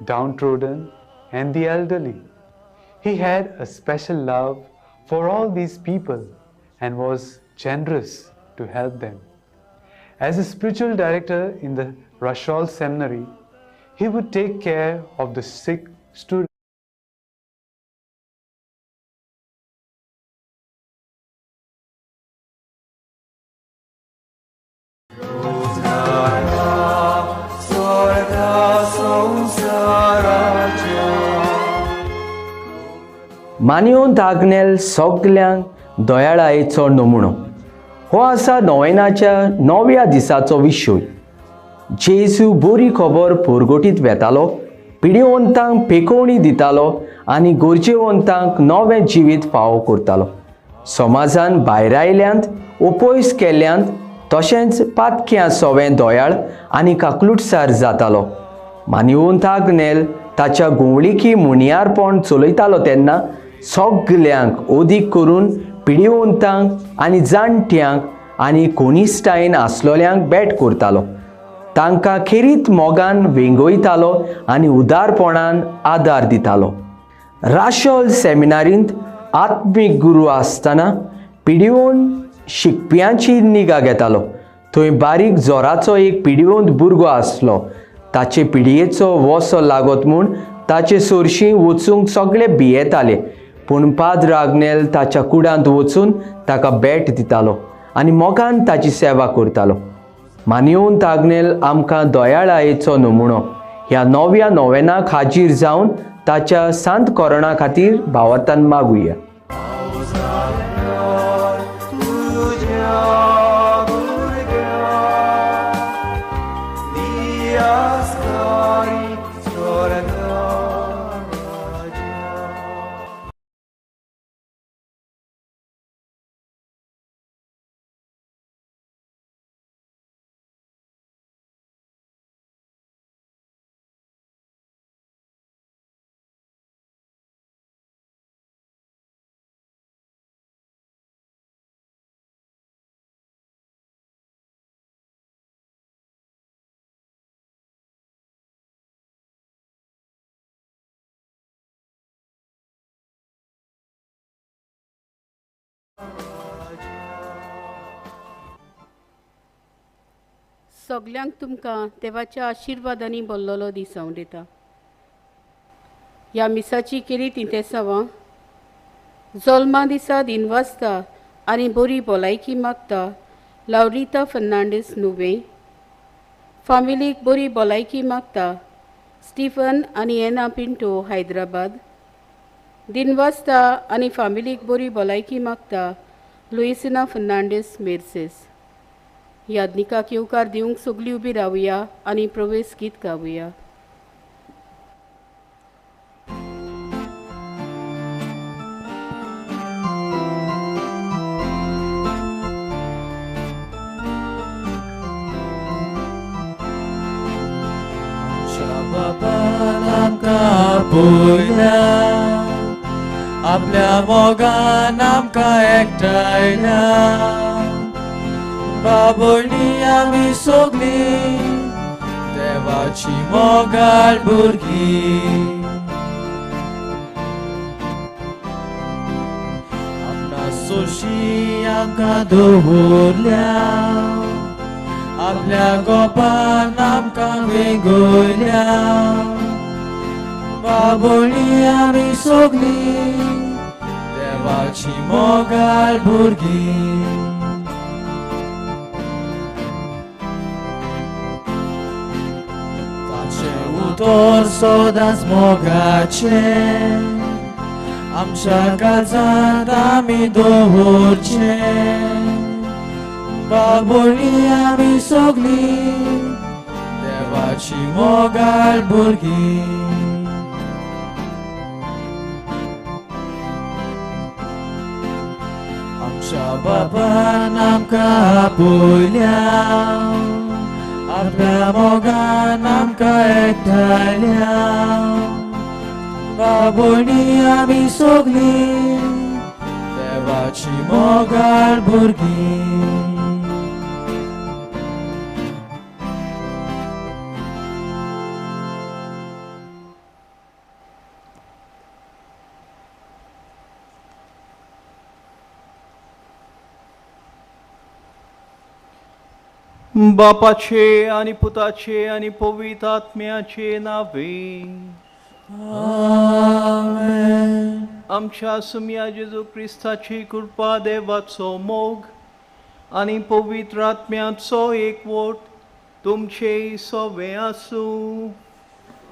downtrodden, and the elderly. He had a special love for all these people and was generous to help them. As a spiritual director in the Rashol Seminary, he would take care of the sick students. मानियोंत Agnel सगल्यांक दयाळायेचो नमुनो हो आसा नोवेनाच्या 9व्या दिसाचो विशय. जेजू बरी खबर पोरगोटीत वेतालो, पिडीवंतांक पेकोवणी दितालो आनी गरजेवंतांक नवें जिवीत फावो करतालो. समाजान भायर आयल्यांत, ओपयस केल्ल्यांत, तशेंच पातक्यां सवें दोयाळ आनी काकलुटसार जातालो. मानिवंत आग्नेल ताच्या गुंवळिकी मुणयारपण चलयतालो तेन्ना सगल्यांक ओदीक करून पिडीवंतांक आनी जाणट्यांक आनी कोनिश्टायेन आसलोल्यांक भेट करतालो. तांकां खेरीत मोगान वेंगयतालो आनी उदारपणान आदार दितालो. राशोल सेमिनारींत आत्मीक गुरू आसतना पिडीवंत शिकप्यांची निगा घेतालो. थंय बारीक जोराचो एक पिडीवंत भुरगो आसलो. ताचे पिडयेचो वसो लागत म्हूण ताचे सोरशीं वचूंक सगळे भियेताले, पूण पाद्र आग्नेल ताच्या कुडांत वचून ताका भेट दितालो आनी मोगान ताची सेवा करतालो. मानिवंत आग्नेल आमकां दयाळायेचो नमुनो ह्या 9व्या नोवेनाक हाजीर जावन ताच्या सांत कोरोना खातीर भावार्थान मागुया. सगल्यांक तुमकां देवाच्या आशिर्वादांनी भरलेलो दीस हांव दिता. ह्या मिसाची केरी तितेसांवां जल्मा दिसा दिनवासता आनी बरी भलायकी मागता लावरिता फर्नांडीस नुवे. फामिलीक बरी भलायकी मागता स्टीफन आनी एना पिंटो हैदराबाद. दिनवासता आनी फामिलीक बरी भलायकी मागता लुइसिना फर्नांडीस मेर्सेस. यादनिकाक येवकार दिवंक सगळीं उबी रावया आनी प्रवेश गीत गावया. आपल्या मोगान आमकां एकठांयल्या. बाबोळणी आमी सगळीं देवाची मोगाळ भुरगीं. आपणा सोशी आमकां दवरल्या. आपल्या गोपान आमकां वेगळल्या. बाबोळणी आमी सगळीं देवाची मोगाळ भुरगीं. उतर सदांच मोगाचें आमच्या काळजांत आमी दवरचें. बाबोळणी आमी सगळीं देवाची मोगाळ भुरगीं. आमच्या बापान आमकां आपयल्या. आपल्या मोगान आमकां एकठांयल्या. बाबोळणी आमी सगळीं देवाची मोगाळ भुरगीं. बापाचे आणि पुताचे आणि पवित्र आत्म्याचे नावे. आमेन. आमच्या सुम्या जेजू ख्रिस्ताची कृपा, देवाचो मोग आणि पवित्र आत्म्याचो एकवट तुमचे सोबे आसूं.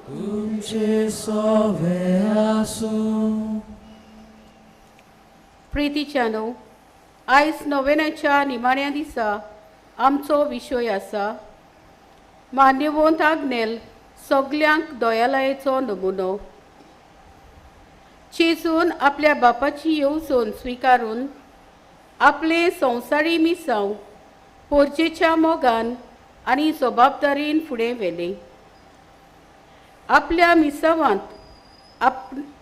तुमचे सोबे आसूं. प्रितीच्यानो, आयज नोवेनाच्या निमाण्या दिसा आमचो विशय आसा मान्यवंत आग्नेल सगल्यांक दयालयेचो नमुनो. जेजून आपल्या बापाची येवजण स्विकारून आपले संवसारी मिसांव पोरजेच्या मोगान आनी जबाबदारीन फुडें व्हेलें. आपल्या मिसावांत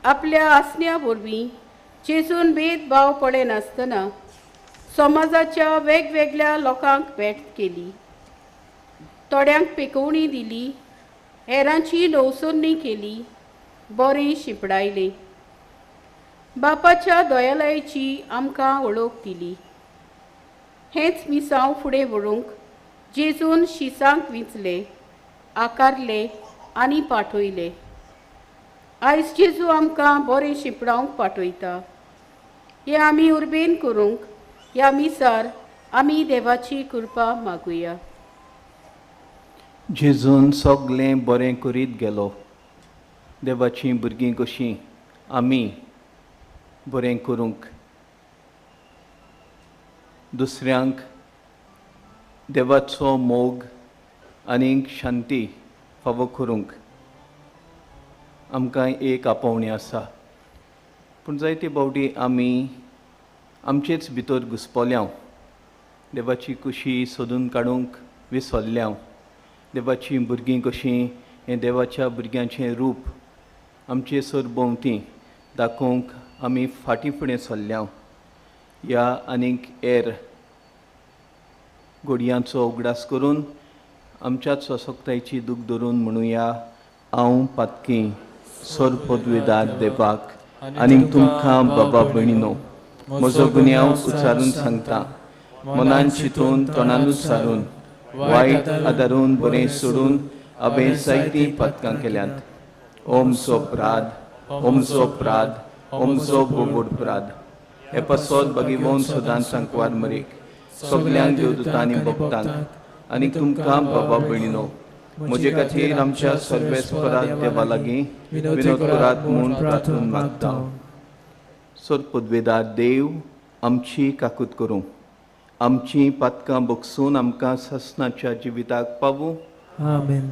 आपल्या आसण्या वरवीं जेजून भेदभाव पडे नासतना समाजाच्या वेगवेगळ्या लोकांक भेट केली. थोड्यांक पेकोवणी दिली, हेरांची नवसोन्नी केली, बरें शिंपडायलें. बापाच्या दयालयाची आमकां वळख दिली. हेंच मिसांव फुडें व्हरूंक जेजून शिसांक विंचले, आकारले आनी पाठयले. आयज जेजू आमकां बरें शिंपडावंक पाठयता. हें आमी उर्बेन करूंक ह्या मिसार आमी देवाची कृपा मागुया. जेजून सगळें बरें करीत गेलो. देवाची भुरगीं कशीं आमी बरें करूंक, दुसऱ्यांक देवाचो मोग आनी शांती फावो करूंक आमकां एक आपोवणी आसा. पूण जायते फावटी आमी आमचेच भितर घुस्पल्याव, देवाची खुशी सोदून काडूंक विसरल्याव. देवाची भुरगीं कशीं हें देवाच्या भुरग्यांचें रूप आमचे सरभोंवती दाखोवंक आमी फाटीं फुडें सरल्याव. ह्या आनीक हेर घडयांचो उगडास करून आमच्याच सशक्तायेची दूख धरून म्हणुया, हांव पातकी सोर पदवेदार देवाक आनी तुमकां बाबा भयणीनो, म्हजो गुन्यांव उच्चारून सांगता. मनान चिंतून तोंडानूच सारून वायट आदारून बरें सोडून हांवें जायतीं पातकां केल्यांत. ओमचो प्राद, ओमचो प्राद, ओमचो बोबोडप्राद. हे पासत बागीवोन सदांच सांकवार मरीक सगल्यांक देवदूतांनी भोगतांक आनी तुमकां बाबा भयणीनो, म्हजे खातीर आमच्या सर्वेस्परात देवा लागीं विनोद करात म्हूण प्रार्थून मागता. सोर पदवेदार देव, आमची काकूत करूं. आमची पातकां भोगसून आमकां ससनाच्या जिविताक पावूं. आमेन.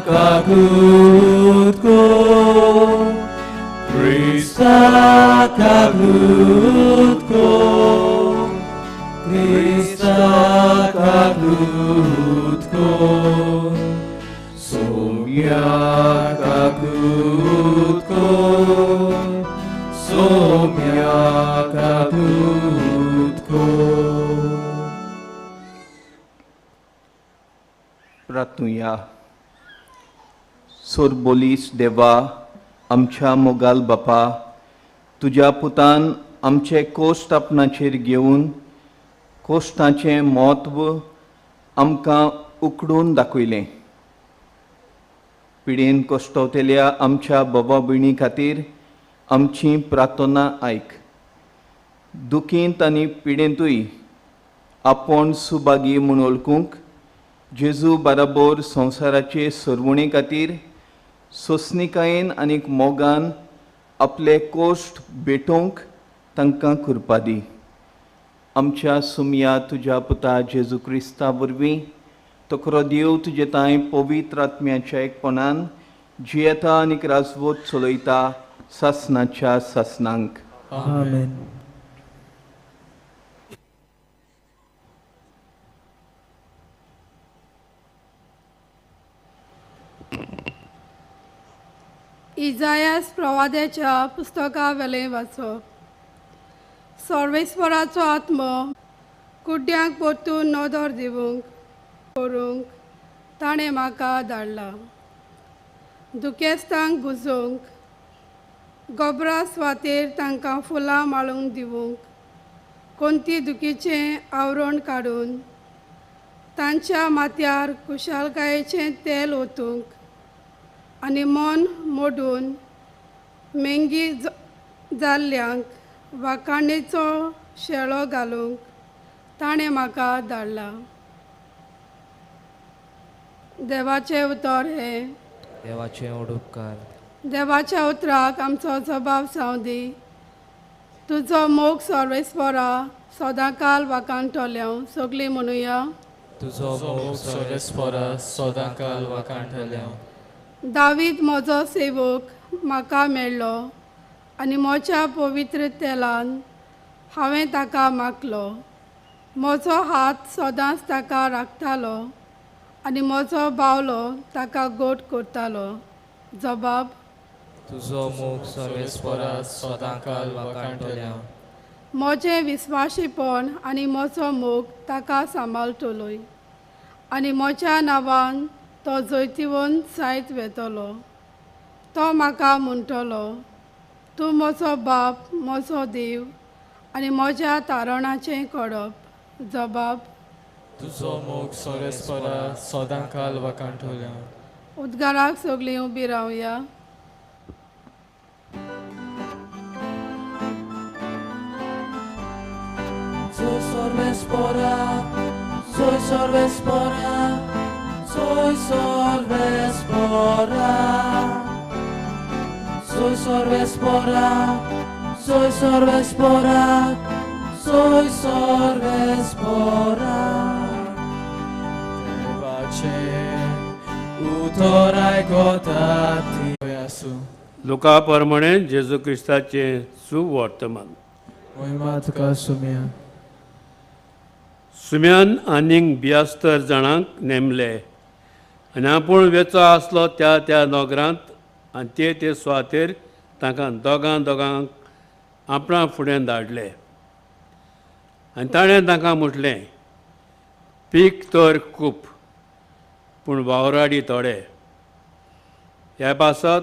Kakutko, Krista kakutko, Krista kakutko, Somya kakutko, Somya kakutko. प्रार्थूया. सोर बोलीस देवा, आमच्या मोगाल बापा, तुज्या पुतान आमचे कोश्ट आपणाचेर घेवन कोश्टाचें म्हत्व आमकां उकडून दाखयलें. पिडेन कोश्टवतेल्या आमच्या बाबा भयणी खातीर आमची प्रार्थना आयक. दुखींत आनी पिडेंतूय आपूण सुभागी म्हूण वळखूंक जेजू बाराबोर संवसाराचे सरवणे खातीर सोंसणीकायेन आनीक मोगान आपले कोश्ट भेटोवंक तांकां कृपा दी. आमच्या सुमया तुज्या पुता जेजू क्रिस्ता वरवीं तो खरो देव तुजे तांय पवित्र आत्म्याच्या एकपणान जियेता आनीक राजवट चलयता सासनाच्या सासनांक. आमेन. इजायास प्रवाद्याच्या पुस्तका वेलें वाचप. सर्वेस्पराचो आत्मो कुड्ड्यांक परतून नदर दिवंक करूंक ताणें म्हाका धाडला. दुखेस्तांक बुजोवंक, गोबरा सुवातेर तांकां फुलां माळूंक दिवंक, कोणती दुखीचें आवरण काडून तांच्या माथ्यार कुशालकायेचें तेल ओतूंक आनी मन मोडून मेंगी जाल्ल्यांक वाखाणेचो शेळो घालूंक ताणें म्हाका धाडला. देवाचें उतर हे. देवाचे ओडुपकार. देवाच्या उतराक आमचो जबाब जावं दी. तुजो मोग सर्वेस्परा सदांकाल वाखाणटल्यो सगळीं म्हणुया. तुजो मोग सर्वेस्परा सदांकाल वाखाणटल्या. दावीद म्हजो सेवक म्हाका मेळ्ळो आनी म्हज्या पवित्र तेलान हांवें ताका मागलो. म्हजो हात सदांच ताका राखतालो आनी म्हजो बावलो ताका गोट करतालो. जबाब. तुजो मोग सर्वेस्परा सदांकाल वाखाणटल्या. म्हजें विस्वाशीपण आनी म्हजो मोग ताका सांबाळटलोय आनी म्हज्या नांवान तो जैतिवंत जायत वेतलो. तो म्हाका म्हणटलो, तूं म्हजो बाप, म्हजो देव आनी म्हज्या तारणाचें कडप. जबाब. तुजो मोग सर्वेस्परा सदांकाल वाखाणटल्या. उद्गाराक सगळीं उबी रावया. Soy sorbespora, soy sorbespora, soy sorbespora. Soy sorbespora, soy sorbespora, soy sorbespora. Devace utorai gotati Jesu. लुका प्रमाणे जेजू क्रिस्ताचे सुवर्तमान. Moima tuka sumia. सुम्यान आनीक 72 जाणांक नेमले आनी आपूण वेचो आसलो त्या त्या नोगरांत आनी ते सुवातेर तांकां दोगांक आपणा फुडें धाडले. आनी ताणें तांकां म्हटलें, पीक तर खूब पूण वावराडी थोडे. ह्या पासत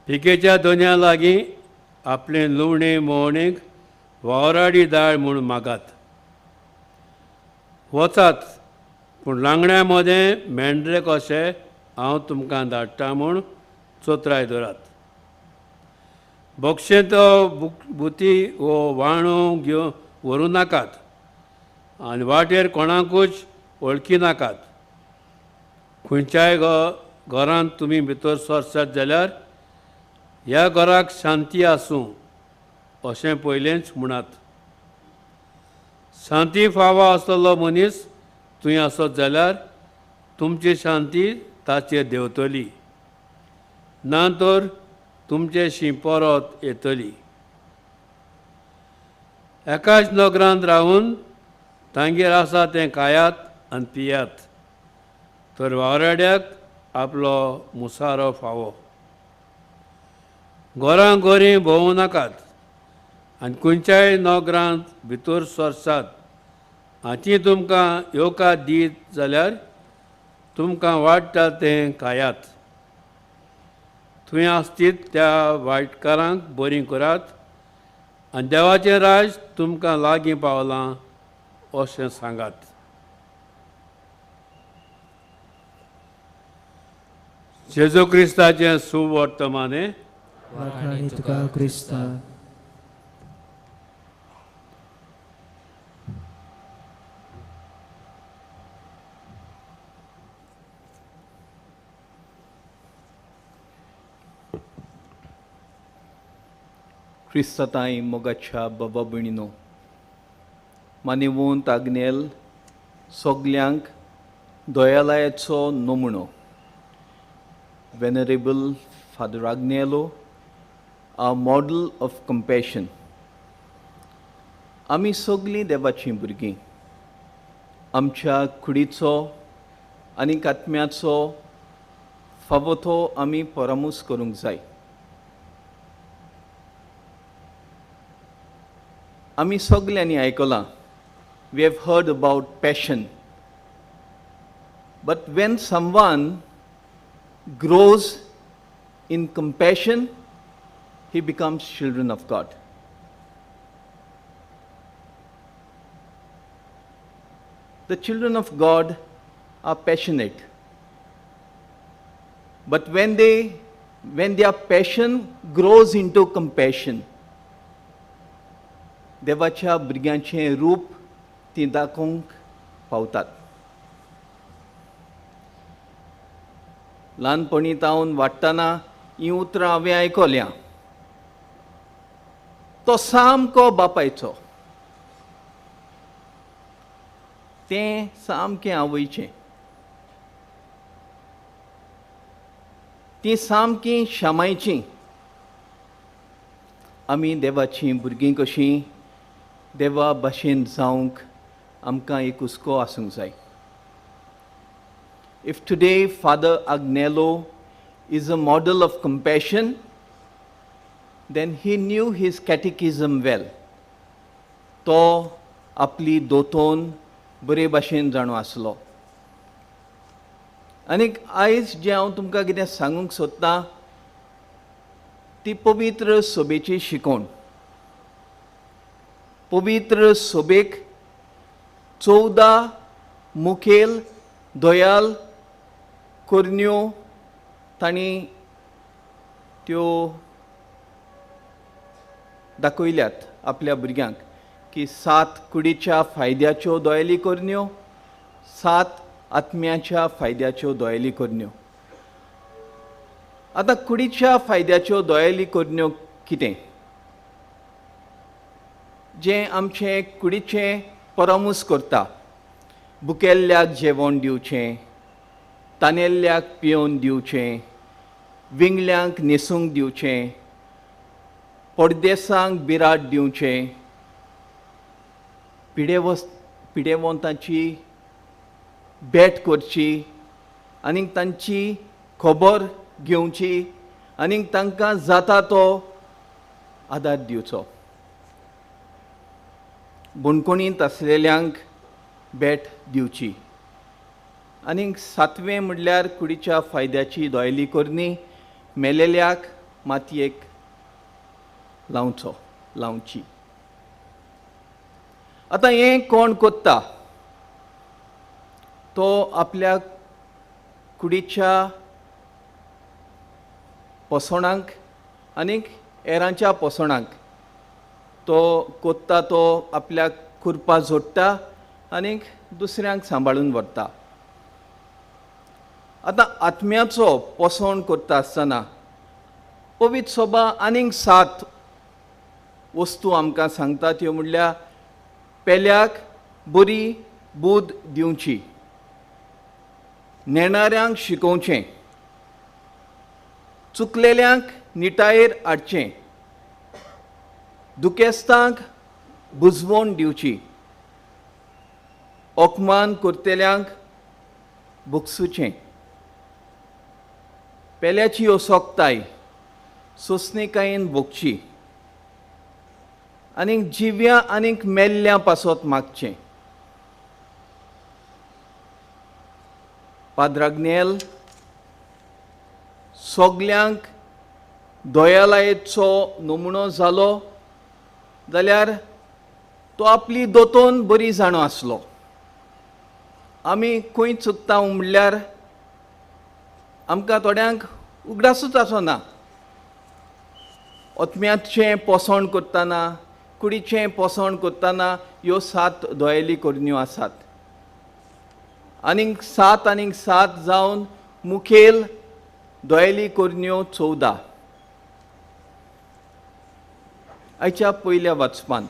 पिकेच्या दोनया लागीं आपले लुवणे मोवणेक वावराडी दाळ म्हूण मागात. वचात पूण लांगड्या मदें मेंढरे कशें हांव तुमकां धाडटा म्हूण चोत्राय दवरात. बोक्षेचो बुती वो वाणू घेवन व्हरूं नाकात आनी वाटेर कोणाकूच वळखी नाकात. खंयच्याय घरांत तुमी भितर सरसात जाल्यार ह्या घराक शांती आसूं अशें पयलेंच म्हणात. शांती फावो आसलेलो मनीस थंय आसत जाल्यार तुमची शांती ताचेर देंवतली, ना तर तुमचेशी परत येतली. एकाच नगरांत रावून तांगेर आसा तें खायात आनी पियात, तर वावराड्याक आपलो मुसारो फावो. घरां भोंवूं नाकात आनी खंयच्याय नोकरांत भितर सरसात हाची तुमकां येवकार दीत जाल्यार तुमकां वाडटा तें खायात. थंय आसतीत त्या वायटकारांक बरीं करात आनी देवाचें राज तुमकां लागीं पावलां अशें सांगात. जेजू क्रिस्ताचें सुवर्तमाने. वाखाणी तुका क्रिस्ता. क्रिस्ताताय मोगाच्या बाबा भयणीनो, मानिवंत आग्नेल सगल्यांक दोयालयाचो नमुनो. Venerable father Agnelo, a model of compassion. आमी सगलीं देवाचीं भुरगीं. आमच्या कुडीचो आनी आत्म्याचो फावो तो आमी परामूस करूंक जाय. आमी सगल्यांनी आयकलां we have heard about passion. But when someone grows in compassion, he becomes children of God. The children of God are passionate. But when their passion grows into compassion, देवाच्या भुरग्यांचें रूप ती दाखोवंक पावतात. ल्हानपणी तावन वाडटना ही उतरां हांवें आयकल्या. तो सामको बापायचो, तें सामकें आवयचें. ती सामकी शामायचीं. आमी देवाचीं भुरगीं कशीं देवा भाशेन जावंक आमकां एक हुस्को आसूंक जाय. If today Father Agnelo is a model of compassion, then he knew his catechism well. तो आपली दोतोन बरे भाशेन जाणो आसलो. आनीक आयज जें हांव तुमकां कितें सांगूंक सोदतां ती पवित्र सोबेची शिकवण. पवित्र सोबेक 14 मुखेल दयाल कोरन्यो तांणी त्यो दाखयल्यात आपल्या भुरग्यांक की 7 कुडीच्या फायद्याच्यो दोयेली कोरन्यो, 7 आत्म्याच्या फायद्याच्यो दोयेली कोरन्यो. आतां कुडीच्या फायद्याच्यो दोयेली कोरन्यो कितें? जें आमचें कुडीचें परमूस करता. भुकेल्ल्याक जेवण दिवचें, तानेल्ल्याक पियोवन दिवचें, विंगल्यांक न्हेसूंक दिवचें, पडदेसांक बिराड दिवचें, पिडेवंतांची भेट करची आनी तांची खबर घेवची आनी तांकां जाता तो आदार दिवचो. बुणकुणींत आसलेल्यांक भेट दिवची. आनी 7वें म्हणल्यार कुडीच्या फायद्याची दोयेली कोरनी मेलेल्याक मातयेक लावची. आतां हें कोण कोत्ता? तो आपल्या कुडीच्या पोसोणांक आनीक हेरांच्या पोसोणांक तो कोत्ता. तो आपल्याक खुरपा जोडटा आनीक दुसऱ्यांक सांबाळून व्हरता. आतां आत्म्याचो पोसण करता आसतना पवित्र सोबा आनीक 7 वस्तू आमकां सांगता. त्यो म्हणल्यार पेल्याक बरी बूद दिवची, नेणाऱ्यांक शिकोवचें, चुकलेल्यांक निटायेर हाडचें, दुखेस्तांक बुजवण दिवची, ओकमान करतेल्यांक भोगसुचें. पेल्याची ओसोकताय सोंसणीकायेन भोगची आनीक जिव्या आनीक मेल्ल्या पासत मागचें. पाद्र आग्नेल सोगल्यांक दोयालायेचो नमुनो जालो जाल्यार तो आपली दोतोन बरी जाणो आसलो. आमी खंय चुकता म्हणल्यार आमकां थोड्यांक उगडासूच आसना. ओतम्याचें पोसण करतना, कुडीचें पोसण करतना ह्यो 7 दोयेली कोरन्यो आसात. आनीक 7 आनीक 7 जावन मुखेल दोयेली कोरन्यो 14. आयच्या पयल्या वाचपांत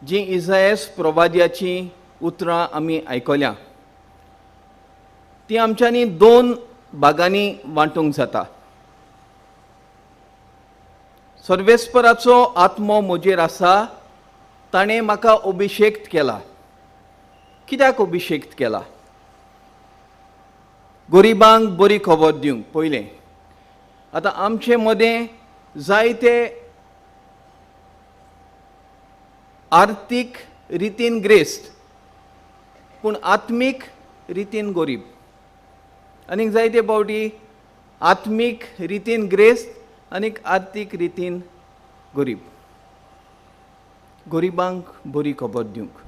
जीं इसायास प्रवाद्याचीं उतरां आमी आयकल्या ती आमच्यांनी 2 भागांनी वांटूंक जाता. सर्वेस्पराचो आत्मो म्हजेर आसा. ताणें म्हाका अभिशेक्त केला. कित्याक अभिशेक्त केला? गरिबांक बरी खबर दिवंक. पयलें आतां आमचे मदें जायते आर्थीक रितीन ग्रेस्त पूण आत्मीक रितीन गरीब. आनीक जायते फावटी आत्मीक रितीन ग्रेस्त आनीक आर्थीक रितीन गरीब. गरिबांक बरी खबर दिवंक,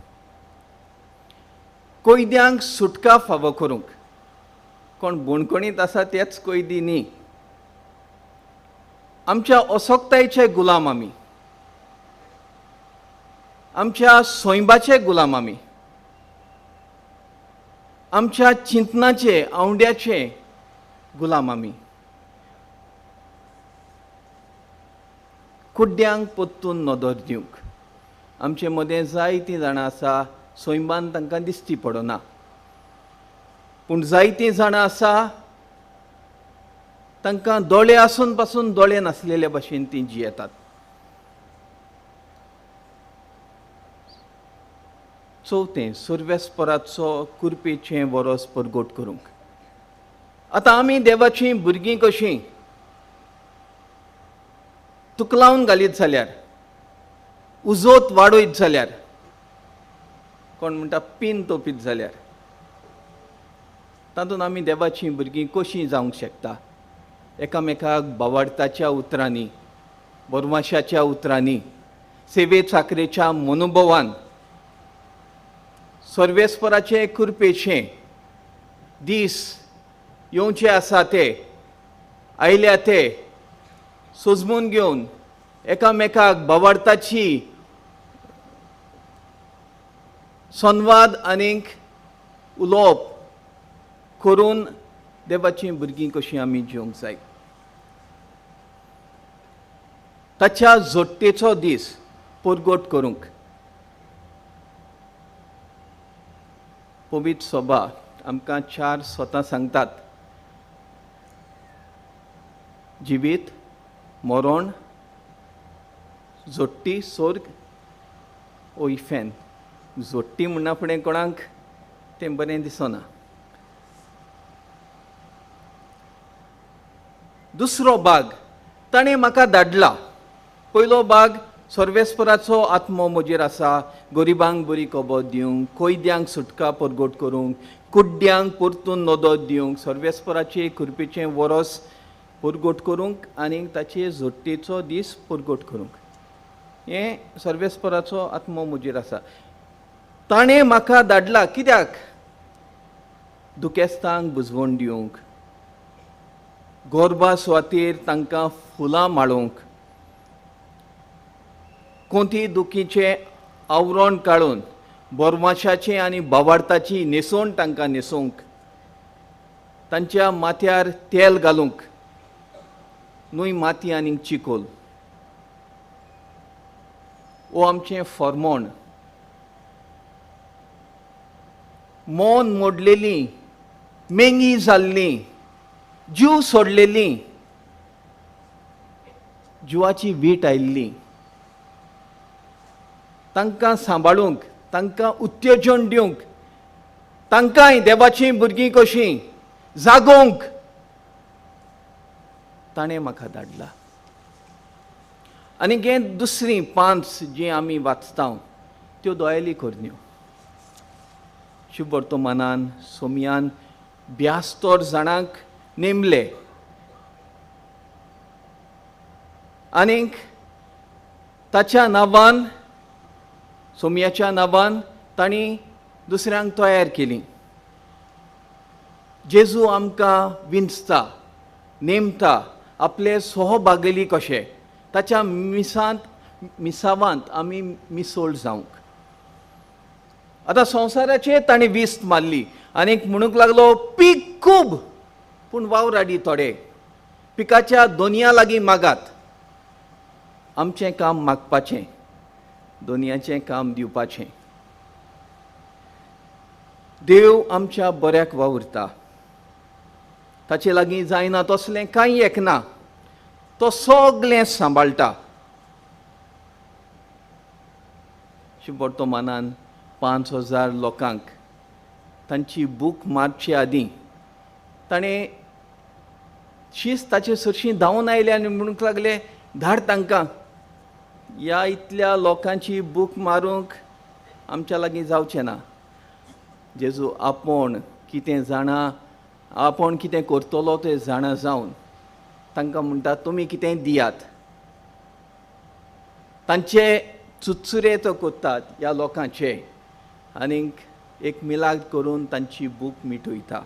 कोयद्यांक सुटका फावो करूंक. कोण बोणकोणीत आसा तेच कोयदी न्ही. आमच्या असोक्तायेचे गुलाम आमी, आमच्या सोयंबाचे गुलाम आमी, आमच्या चिंतनाचे आवंड्याचे गुलाम आमी. कुड्ड्यांक पोत्तून नदर दिवंक. आमचे मदें जायतीं जाणां आसा सोयंबान तांकां दिश्टी पडना, पूण जायतीं जाणां आसा तांकां दोळे आसून पासून दोळे नासलेल्या भाशेन तीं जियेतात. चवथें, सर्वेस्पराचो कुरपेचें वरोस परगोट करूंक. आतां आमी देवाचीं भुरगीं कशीं तुकलावन घालीत जाल्यार, उजोत वाडयत जाल्यार, कोण म्हणटा पिन तोपीत जाल्यार, तातूंत आमी देवाचीं भुरगीं कशीं जावंक शकता. एकामेकाक भावार्थाच्या उतरांनी, बोरमाशाच्या उतरांनी, सेवे चाकरेच्या मनोभवान, सर्वेस्पराचे कृपेचें दीस येवचे आसा ते आयल्या ते सोजमून घेवन एकामेकाक भावार्थाची संवाद आनीक उलोवप करून देवाचीं भुरगीं कशीं आमी जिवंक जाय. ताच्या जोडटेचो दीस परगोट करूंक पवित्र सभा आमकां 4 स्वतां सांगतात. जिवीत, मरण, जोडटी, सोर्ग ओ इफेन. जोडटी म्हणना फुडें कोणाक तें बरें दिसना. दुसरो भाग ताणें म्हाका धाडला. पयलो भाग सर्वेस्पराचो आत्मो म्हजेर आसा, गरिबांक बरी खबर दिवंक, कोयद्यांक सुटका परगोट करूंक, कुड्ड्यांक परतून नदर दिवंक, सर्वेस्पराचे कृपेचें वरोस परगोट करूंक आनी ताचे जोडटेचो दीस परगोट करूंक. हें सर्वेस्पराचो आत्मो म्हजेर आसा. ताणें म्हाका धाडला कित्याक? दुखेस्तांक बुजवण दिवंक, गोरबा सुवातेर तांकां फुलां माळोवंक, कोंती दुखीचें आवरण काडून बोरमाशाचें आनी भावार्थाची न्हेसोवन तांकां न्हेसोवंक, तांच्या माथ्यार तेल घालूंक, न्हय माती आनीक चिकोल. ओ आमचें फर्मोण. मौन मोडलेलीं, मेंगी जाल्लीं, जीव सोडलेलीं, जिवाची वीट आयिल्ली, तांकां सांबाळूंक, तांकां उत्तेजन दिवंक, तांकांय देवाचीं भुरगीं कशीं जागोवंक ताणें म्हाका धाडला. आनी हे दुसरी 5 जी आमी वाचता त्यो दोळ्याली करन्यो. शुभ वर्तमानान सोमयान 72 जाणांक नेमले आनीक ताच्या नांवान, सोमयाच्या नांवान तांणी दुसऱ्यांक तयार केलीं. जेजू आमकां विंचता, नेमता, आपले सहभागली कशे ताच्या मिसावांत आमी मिसोळ जावंक. आतां संवसाराचेर ताणें विस्त मारली आनीक म्हणूंक लागलो पीक खूब पूण वावराडी थोडे. पिकाच्या दोनया लागीं मागात. आमचें काम मागपाचें, दोनयाचें काम दिवपाचें. देव आमच्या बऱ्याक वावुरता. ताचे लागीं जायना तसलें कांय एक ना. तो सगळें सांबाळटा. शुभ वर्तमानान 5000 लोकांक तांची बूक मारचे आदीं ताणें ताचे सरशीं धांवन आयले आनी म्हणूंक लागले धाड तांकां. ह्या इतल्या लोकांची बूक मारूंक आमच्या लागीं जावचें ना. जेजू आपूण कितें जाणा, आपूण कितें करतलो तें जाणा जावन तांकां म्हणटा तुमी कितेंय दियात. तांचे चुचुरे तो कोत्तात ह्या लोकांचे आनीक एक मिलाद करून तांची भूक मिटयता.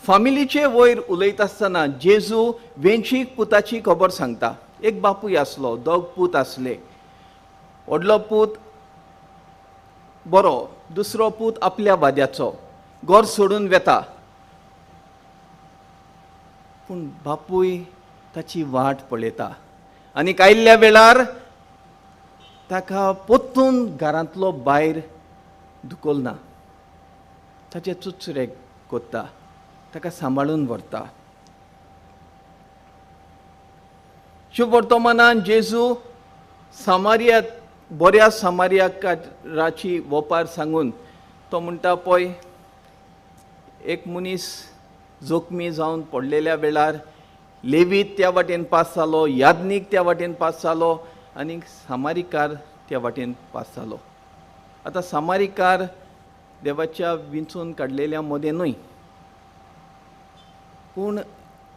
फामिलीचे वयर उलयता आसतना जेजू वेंचीक पुताची खबर सांगता. एक बापूय आसलो, 2 पूत आसले. व्हडलो पूत बरो, दुसरो पूत आपल्या वाद्याचो, घर सोडून वेता. पूण बापूय ताची वाट पळयता आनी आयिल्ल्या वेळार ताका पोत्तून घरांतलो भायर धुकलना. ताचे चुचुरे कोत्ता, ताका सांबाळून व्हरता. शुभ वर्तमानान जेजू बऱ्या सामारियाकाराची वोपार सांगून तो म्हणटा पळय, एक मनीस जोखमी जावन पडलेल्या वेळार लेवीत त्या वाटेन पास जालो, याज्ञीक त्या वाटेन पास जालो आनी सामारिकार त्या वाटेन पास जालो. आतां सामारिकार देवाच्या विंचून काडलेल्या मदें न्हय, पूण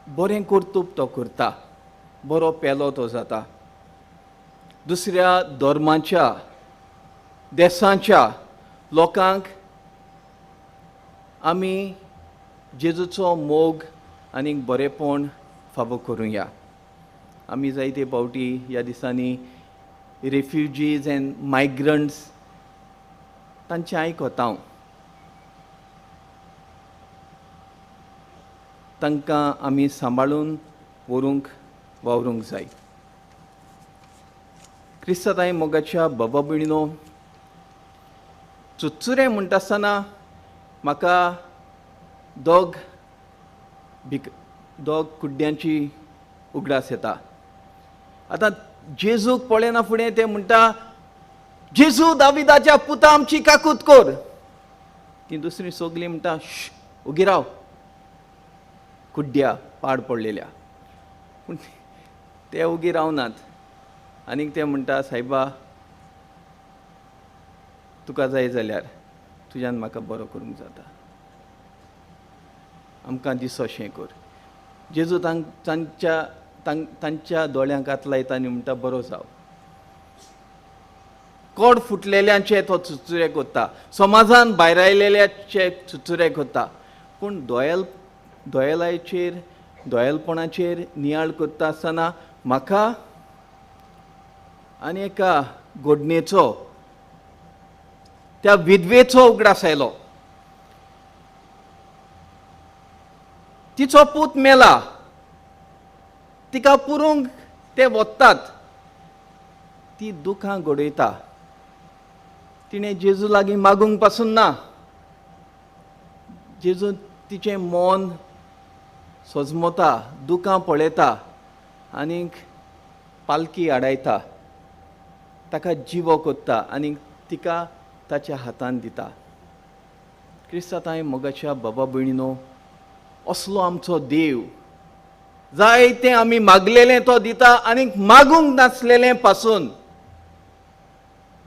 बरें कर्तूब तो करता, बरो पेलो तो जाता. दुसऱ्या धर्माच्या देशांच्या लोकांक आमी जेजूचो मोग आनीक बरेपण फावो करुया. आमी जायते फावटी ह्या दिसांनी रेफ्युजीज एंड मायग्रंट्स तांचें आयकता. तांकां आमी सांबाळून व्हरूंक वावरूंक जाय. क्रिस्तांव मोगाच्या बाबा भयणीनो, चुचुरे म्हणटा आसतना म्हाका दोग कुड्ड्यांची उगडास येता. आतां जेजूक पळयना फुडें ते म्हणटा, जेजू दाविदाच्या पुता आमची काकूत कर. ती दुसरी सोगली म्हणटा, उगी राव, कुड्ड्या पाड पडलेल्या. पूण ते उगी रावनात आनीक ते म्हणटा, सायबा तुका जाय जाल्यार तुज्यान म्हाका बरो करूंक जाता, आमकां दिसोशें कर. जेजू तांच्या दोळ्यांक हात लायता आनी म्हणटा, बरो जाव. कोड फुटलेल्यांचे तो चुचुरे कोत्ता, समाजान भायर आयलेल्याचे चुचुरे कोत्ता. पूण दोयेलपणाचेर नियाळ करता आसतना म्हाका आनी एका घडणेचो, त्या विधवेचो उगडास आयलो. तिचो पूत मेला, तिका पुरूंक ते वतात. ती दुखां घडयता. तिणें जेजू लागीं मागूंक पासून ना. जेजू तिचें मन सजमता, दुखां पळयता आनीक पालकी आडायता, ताका जिवो कोत्ता आनीक तिका ताच्या हातान दिता. क्रिस्तांव मोगाच्या बाबा भयणीनो, असलो आमचो देव. जाय तें आमी मागलेलें तो दिता आनीक मागूंक नासलेलें पासून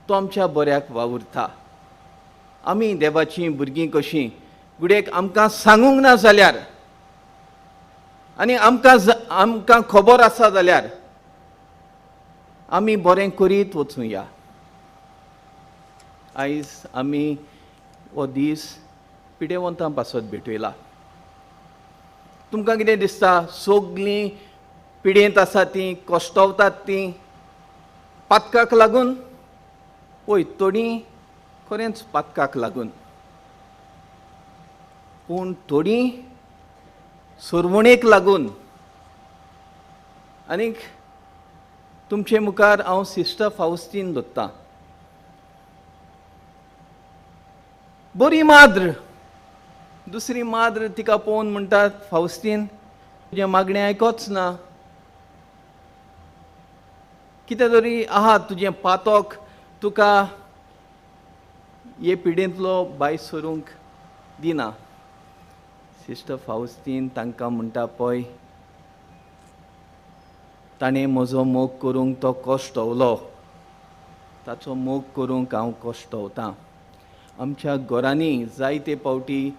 तो आमच्या बऱ्याक वावुरता. आमी देवाचीं भुरगीं कशीं, गुडेक आमकां सांगूंक ना जाल्यार आनी आमकां खबर आसा जाल्यार आमी बरें करीत वचूया. आयज आमी हो दीस पिडेवंतां पासत भेटयला. तुमकां कितें दिसता, सगलीं पिडेंत आसा तीं, कश्टवतात तीं पातकाक लागून? पळय, थोडीं खरेंच पातकाक लागून, पूण थोडीं सुरवणेक लागून. आनीक तुमचे मुखार हांव सिस्टर फावस्तीन दवरतां. बरी माद्र, दुसरी माद्र तिका पळोवन म्हणटात, फावस्तीन तुजें मागणें आयकोच ना. कितें तरी आहा तुजें पातोक, तुका हे पिडेंतलो भायर सरूंक दिना. सिस्टर फावस्तीन तांकां म्हणटा, पळय, ताणें म्हजो मोग करूंक तो कश्टवलो, ताचो मोग करूंक हांव कश्टवतां. आमच्या घरांनी जायते फावटी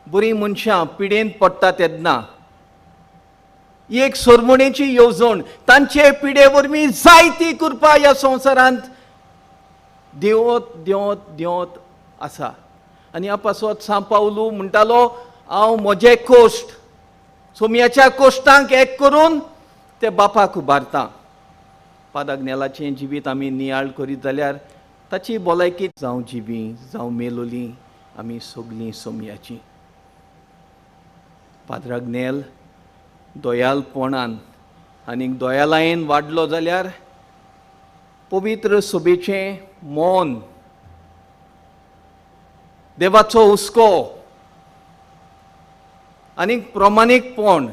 बरीं मनशां पिडेन पडटा तेन्ना एक सोरमणेची येवजण तांचे पिडे वरवीं जायती कृपा ह्या संवसारांत देंवत देंवत देंवत आसा. आनी आपासत सांपावलू म्हणटालो, हांव म्हजे कोश्ट सोमयाच्या कोश्टांक एक करून ते बापाक उबारतां. पादाग्नेलाचें जिवीत आमी नियाळ करीत जाल्यार ताची भलायकी जावं जिवी जावं मेलोलीं आमी सगलीं सोमयाचीं. पाद्राग्नेल दोयालपणान आनीक दोयालायेन वाडलो जाल्यार पवित्र सभेचें मौन, देवाचो हुस्को आनीक प्रमाणीकपण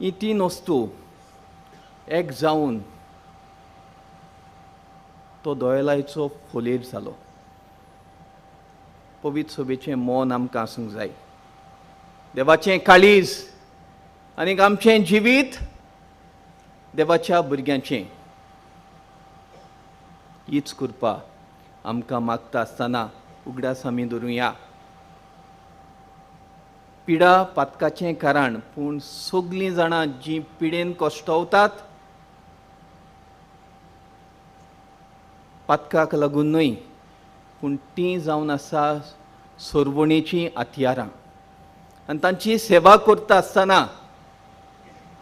ही तीन वस्तू एक जावन तो दोयेलायचो फोलेर जालो. पवित्र सभेचें मौन आमकां आसूंक जाय. देवाचें काळीज आनीक आमचें जिवीत देवाच्या भुरग्यांचें. हीच कृपा आमकां मागता आसतना उगडास आमी धरुया. पिडा पातकाचें कारण, पूण सगलीं जाणां जीं पिडेन कश्टवतात पातकाक लागून न्हय, पूण तीं जावन आसा सोरवणेचीं हातयारां. आनी तांची सेवा करता आसतना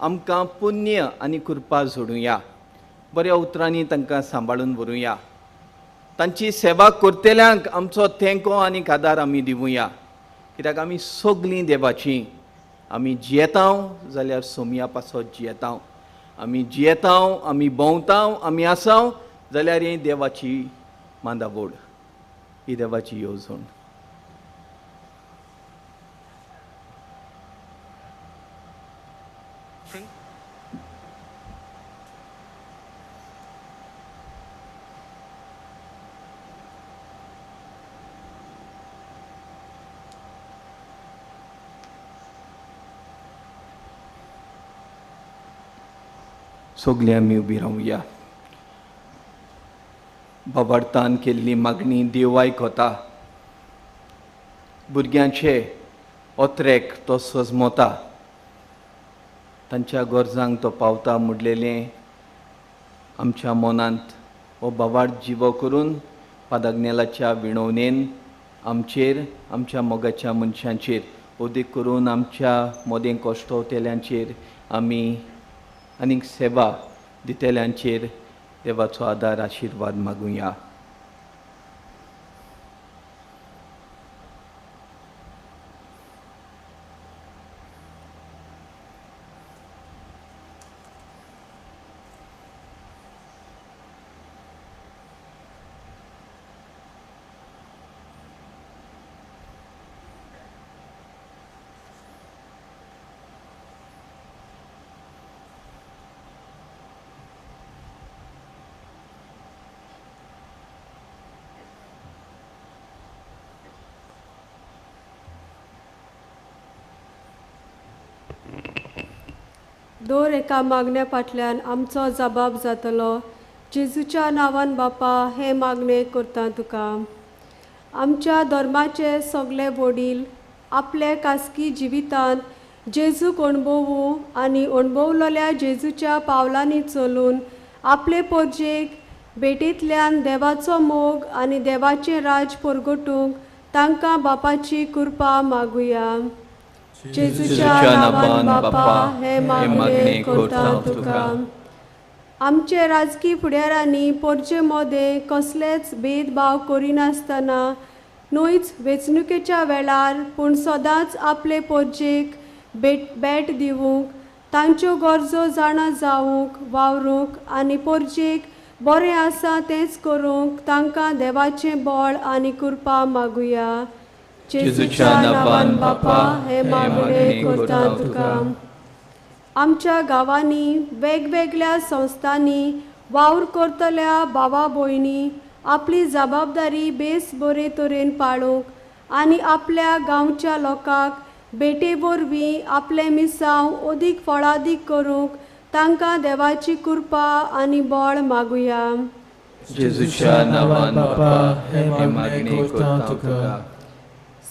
आमकां पुण्य आनी कृपा जोडुया. बऱ्या उतरांनी तांकां सांबाळून व्हरुया. तांची सेवा करतल्यांक आमचो तेंको आनी आदार आमी दिवुया. कित्याक आमी सगलीं देवाचीं. आमी जियेतांव जाल्यार सोमया पासत जियेतांव. आमी जियेतांव, आमी भोंवतांव, आमी आसांव जाल्यार ही देवाची मांदावड, ही देवाची येवजण. सगलीं आमी उबी रावया. बाबार्थान केल्ली मागणी देव आयकता. भुरग्यांचे ओत्रेक तो सजमोता. तांच्या गरजांक तो पावता म्हणलेलें आमच्या मनांत हो बाबार्थ जिवो करून पादाग्नेलाच्या विणवणेन आमचेर, आमच्या मोगाच्या मनशांचेर, ओदीक करून आमच्या मोदें कश्टवतेल्यांचेर आमी आनीक सेवा दितेल्यांचेर देवाचो आदार आशिर्वाद मागुया. दर एका मागण्या फाटल्यान आमचो जबाब जातलो. जेजूच्या नांवान बापा हे मागणे करता तुका. आमच्या धर्माचे सगळे वडील आपले खासगी जिवितांत जेजूक अणभवू आनी अणभवलेल्या जेजूच्या पावलांनी चलून आपले पोरजेक भेटींतल्यान देवाचो मोग आनी देवाचें राज परगटूंक तांकां बापाची कृपा मागुया. जेजूच्या नांवान बापा हे मागणे करता तुका. आमचे राजकी फुडाऱ्यांनी पोरचे मोदें कसलेच भेदभाव करिनासतना न्हूच वेंचणुकेच्या वेळार पूण सदांच आपले पोरजेक भेट दिवूंक, तांच्यो गरजो जाणा जावूंक वावरूंक आनी पोरजेक बरें आसा तेंच करूंक तांकां देवाचें बळ आनी कृपा मागुया. जेजूच्या नांवान बापा हे मागणे करता तुका. आमच्या गांवांनी वेगवेगळ्या संस्थांनी वावर करतल्या भावा भयणी आपली जबाबदारी बेस बरे तरेन पाळूंक आनी आपल्या गांवच्या लोकांक भेटे वरवीं आपले मिसांव अदीक फळादीक करूंक तांकां देवाची कृपा आनी बळ मागुया. जेजूच्या नांवान बापा हे मागणे करता तुका.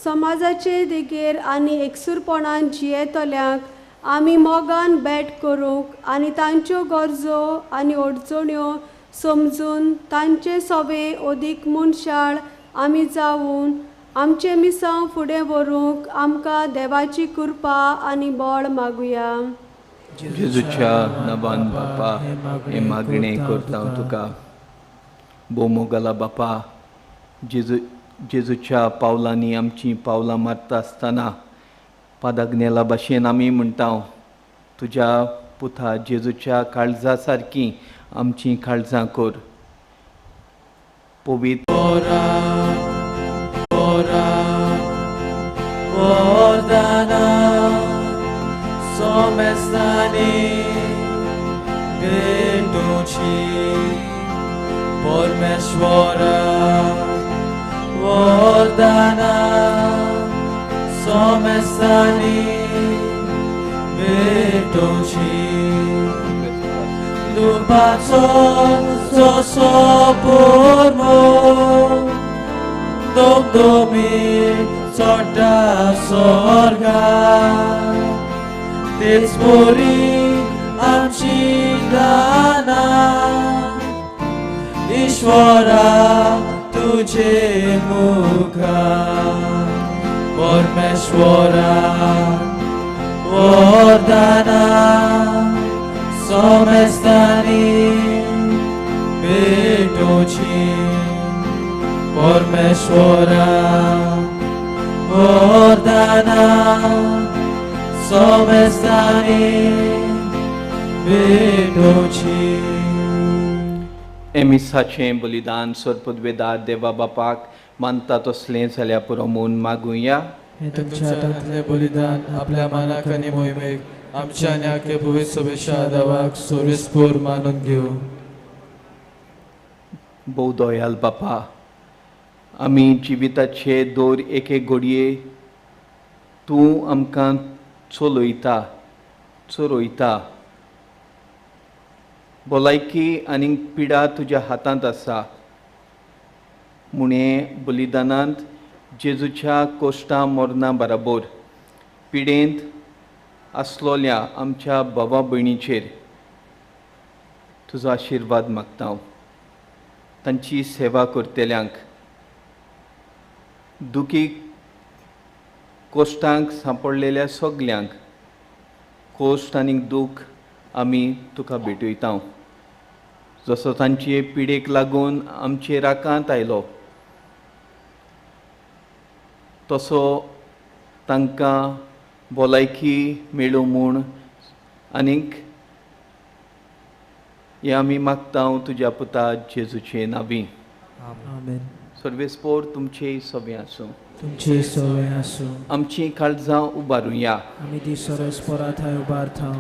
समाजाचे देगेर आनी एकसुरपणान जियेतल्यांक आमी मोगान भेट करूंक आनी तांच्यो गरजो आनी अडचण्यो समजून तांचे सवे अदीक मनशाळ आमी जावून आमचे मिसांव फुडें व्हरूंक आमकां देवाची कृपा आनी बळ मागुया. जेजूच्या नांवान बापा हे मागणे करता तुका. बोमोगला बापा, जेजूच्या पावलांनी आमची पावलां मारता आसतना पादाग्नेला भाशेन आमी म्हणटा, तुज्या पुता जेजूच्या काळजा सारकी आमची काळजां कर. पवित्र Ordana somestani Gânduci Pormeshwara Ordana somestani Gânduci Dupaco Zoso Pormo Domdomi Sorda sorga Teच बरी आमची दाना ईश्वरा तुझे मुखार परमेश्वरा वरदाना समस्तानी भेटोची परमेश्वरा वरदाना समस्तानी भेटोची. एमिसाचें बलिदान सोरपदवेदार देवा बापाक मानता तसलें जाल्यार पुरो म्हणून मागुया. हे तुमच्या हातांतलें बलिदान आपल्या मानाक आनी मोहिमेक आमच्या आनी आख्या पवित्र सभेच्या देवाक सोरेस्पोर मानून घेवं. भोव दयाल बापा, आमी जिविताचे दर एक एक घडये तूं आमकां चोरयता. भलायकी आनी पिडा तुज्या हातांत आसा. म्हणून बलिदानांत जेजूच्या कोश्टां मरणा बराबर पिडेंत आसलोल्या आमच्या भावा भयणीचेर तुजो आशिर्वाद मागता. तांची सेवा करतल्यांक, दुखी कोश्टांक सांपडलेल्या सगल्यांक कोश्ट आनी दूख आमी तुका भेटयता. जसो तांचे पिडेक लागून आमचेर राकांत आयलो, तसो तांकां भलायकी मेळूं म्हूण आनीक हे आमी मागता तुज्या पुता जेजूचे नांवी. आमेन. सर्वेस्पोर तुमचे सवे आसूं. तुमचे सवे आसूं. आमची काळजां उबारुया. आमी ती सरस्परा थंय उबारता.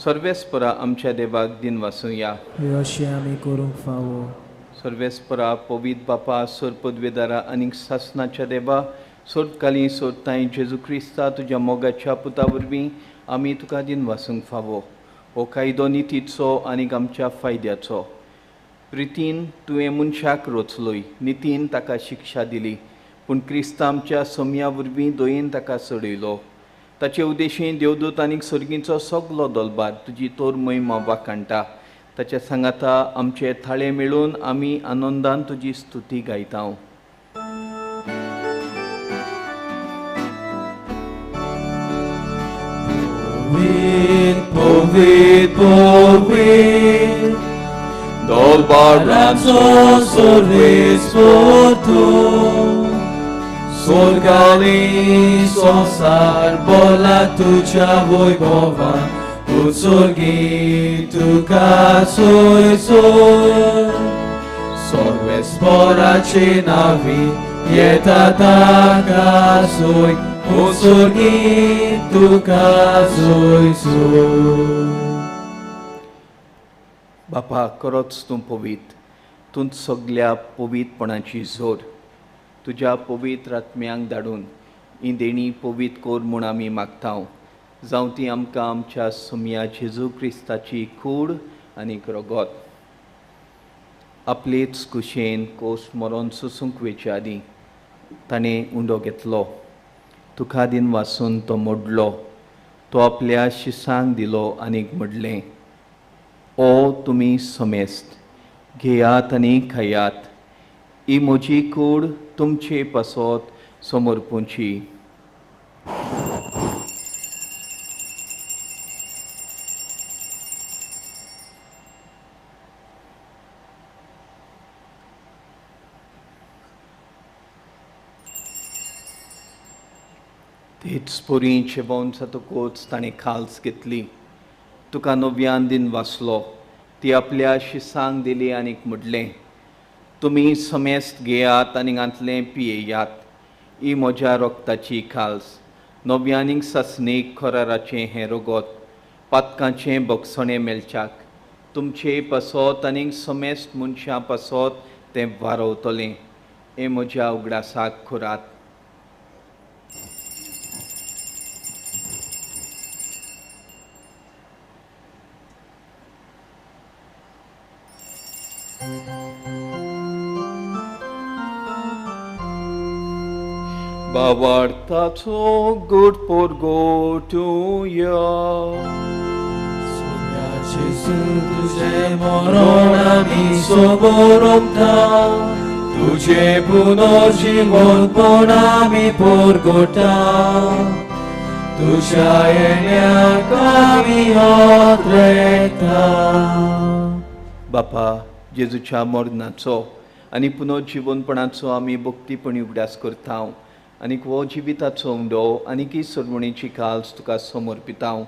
सर्वेस्परा आमच्या देवाक दिन वासुया. अशें आमी करूंक फावो. सर्वेस्परा पवित्र बापा सोरपदवेदारा आनीक सासनाच्या देवा सोदकाली सोदताय जेजू क्रिस्ता तुज्या मोगाच्या पुता वरवीं आमी तुका दिन वासूंक फावो. हो कायदो नितीचो आनीक आमच्या फायद्याचो. प्रितीन तुवें मनशाक रोचलोय, नितीन ताका शिक्षा दिली, पूण क्रिस्ता आमच्या सोम्या वरवीं दोयेन ताका सोडयलो. ताचे उद्देशीं देवदूत आनीक सर्गीचो सगलो दलबार तुजी तोर महिमा वाखाणटा. ताच्या सांगाता आमचे थाळे मेळून आमी आनंदान तुजी स्तुती गायता. Povit, dolbaranco sorrispor tu, sorgali sonsar bola tuja vojvova, utsorgi tuka soj soj, sorvesporaci navi, jeta taka soj, utsorgi tuka soj soj. बापा, खरोच तूं पवित्र, तूं सगल्या पवित्रपणाची जोर तुज्या पवित्र आत्म्यांक धाडून ही देणी पवित कोर म्हूण आमी मागतांव. जावं ती आमकां आमच्या सुमया जेजू क्रिस्ताची कूड आनीक रगत. आपलेच कुशेन कोस मरोन सुसूंक वेचे आदीं ताणें उंडो घेतलो. तुका दिन वाचून तो मोडलो. तो आपल्या शिसांक दिलो आनीक म्हणलें, ओ तुमी समेस्त, घेयात आनी खायात. ही म्हजी कूड तुमचे पासत समर्पूंची. तेच पोरी जेवण जातकूच ताणें खाल्स घेतली. तुका नव्यान दिन वाचलो. ती आपल्या शिसांक दिली आनीक म्हणलें, तुमी समेस्त घेयात आनी हांतलें पियेयात. ही म्हज्या रोगताची खाल्स. नव्यानीक सासणेक खोराराचें हें रगत पातकाचें भोगसणें मेलच्याक तुमचे पासत आनीक समेस्त मनशां पासत तें वारवतलें. हें म्हज्या उगडासाक खोरात. Bawartato good porgotuja. Sumia Jezu tuże moronami soboromta, tuże punożywot ponami porgota, tuża jeniakami odrekta. बापा, जेजूच्या मरणाचो आनी पुनर्जीवनपणाचो आमी भक्तीपणी उगडास करतांव. आनीक हो जिविताचो उंडो आनीक ही सरवणीची काल्स तुका समर्पितांव.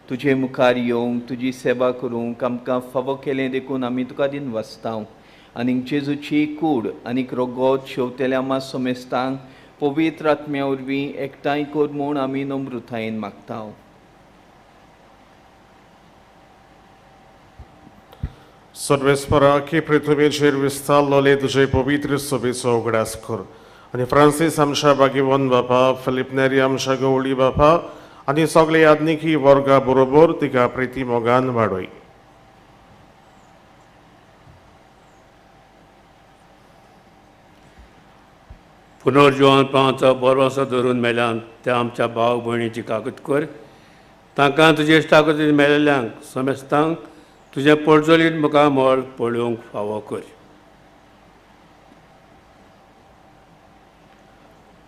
तुजे मुखार येवंक तुजी सेवा करूंक आमकां फावो केलें देखून आमी तुका दिन वाचतांव. आनीक जेजूची कूड आनीक रगत शेवतेल्या मा समेस्तांक पवित्र आत्म्या वरवीं एकठांय कर म्हूण आमी नम्रतायेन मागतांव. सर्वेस्परा की पृथ्वीचेर विस्तारलोले तुजे पवित्र सभेचो उगडास कर. आनी फ्रांसीस आमच्या बागीवन बापा, फिलिप नेरी आमच्या गवळी बापा आनी सगळे आदनिकी वर्गा बरोबर तिका प्रिती मोगान वाडय. पुनर्जीवनपणाचो बरोसो धरून मेल्यान त्या आमच्या भाव भयणीची काकूट कर. तांकां तुजे इश्टागतीन मेलेल्यांक समेस्तांक तुजें पडजलीत मुखार मोल पळोवंक फावो कर.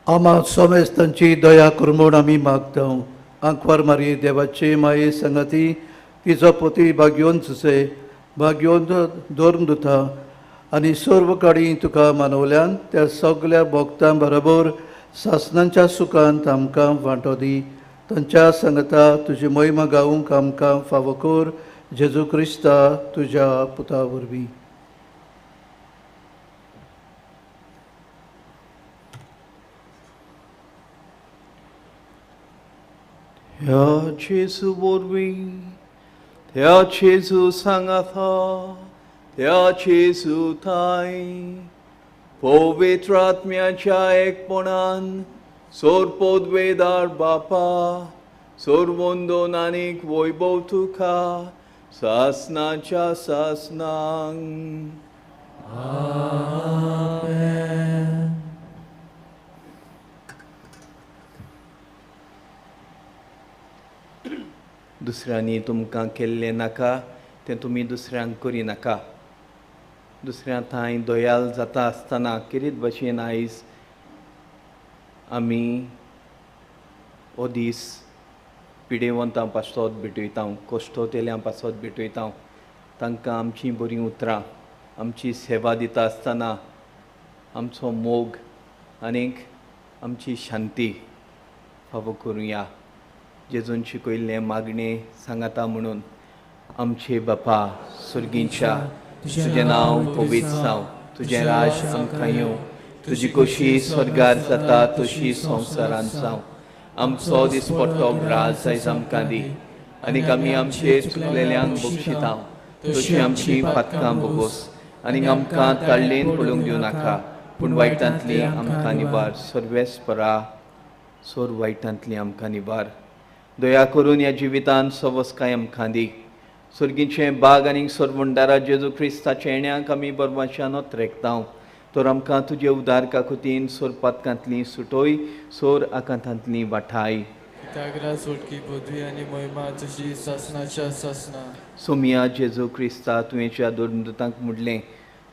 आमा समेस्तांची दया कर म्हूण आमी मागतां. आंकवार मारी देवाचे माये संगती तिचो पती भाग्योन सुसे भाग्योन दोन दुता आनी सर्व काळी तुका मानवल्यान त्या सगळ्या भक्तां बरोबर सासणांच्या सुखांत आमकां वांटो दी. तांच्या संगता तुजी महिमा गावूंक आमकां फावो कर. जेजू क्रिस्ता तुज्या पुता वरवीं. ह्या जेजू वरवीं, ह्या जेजू सांगाता, ह्या जेजू थाय पवित्र आत्म्याच्या एकपणान सोरपोदवेदार बापा सोरवंदोन आनीक वैभव तुका सासनाच्या सासनांक. दुसऱ्यांनी तुमकां केल्लें नाका तें तुमी दुसऱ्यांक करी नाका. दुसऱ्या थंय दयाल जाता आसतना किरीत भशेन आयज आमी हो दीस पिडेवंतां पासत भेटयता, कश्टोतेल्यां पासत भेटयता. तांकां आमची बरीं उतरां, आमची सेवा दिता आसतना आमचो मोग आनीक आमची शांती फावो करुया. जेजून शिकयल्लें मागणें सांगाता म्हणून आमचे बापा सुर्गींच्या तुजें नांव पवित्र जावं, तुजें राज आमकां येवं, तुजी खोशी स्वर्गार जाता तशी संवसारांत जावं. आमचो दिसपट्टो राज आयज आमकां दी आनीक आमी आमचे चुकलेल्यांक बक्षिता तशी आमची पातकां बोगोस. आनीक आमकां ताळ्ळेन पडूंक दिवं नाका पूण वायटांतली आमकां निवार. सर्वेस्परा सोर वायटांतली आमकां निबार. दया करून ह्या जिवितांत सवस्काय आमकां दी. सुर्गीचें बाग आनी सोरवंडारा जेजू क्रिस्ताच्या येण्याक आमी बरमाशानोत रेखताव. तर आमकां तुजे उदार काकुतीन सोर पातकांतली सुटोय, सोर आकांतांतली वाठाय. त्यागरा सुटकी पदवी आनी महिमा तुजी सासनाच्या सासना. सोमिया जेजू क्रिस्ता तुवेंच्या दोरदूतांक म्हणलें,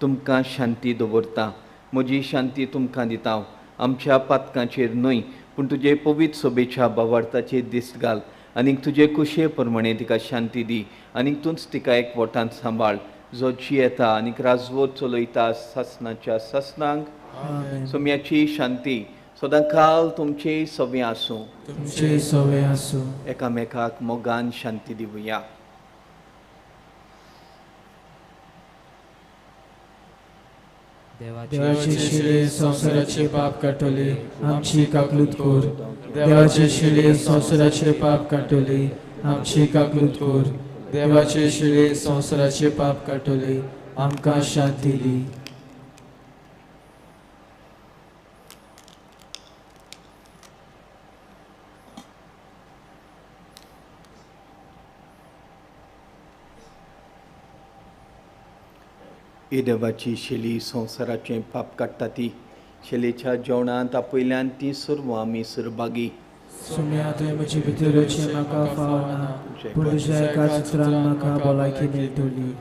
तुमकां शांती दवरता, म्हजी शांती तुमकां दिता. आमच्या पातकांचेर न्हय पूण तुजे पवित्र सोबेच्या भावार्थाचेर दिश्ट घाल आनीक तुजे कुशे प्रमाणे तिका शांती दी आनीक तूंच तिका एकवटांत सांबाळ, जो जियेता आनीक राजवट चलयता सासनाच्या सासनांक. सोम्याची शांती सदां काल तुमचे सवे आसूं. तुमचे सवे आसूं. एकामेकाक मोगान शांती दिवया. देवाचे शिले संसाराचे पाप काटले, आमची काकलूत कोर. देवाचे शिले संसाराचे पाप काटले, आमची काकलूत कोर. देवाचे शिले संसाराचे पाप काटले, आमकां शांती दी. ही देवाची शेली संवसाराचें पाप काडटा ती. शेलीच्या जेवणांत आपयल्यान ती सर्व आमी सहभागी. सुम्या तुवें म्हजी भितरची म्हाका फावना, पूण तुज्या एका चित्रान म्हाका भलायकी मेळटली.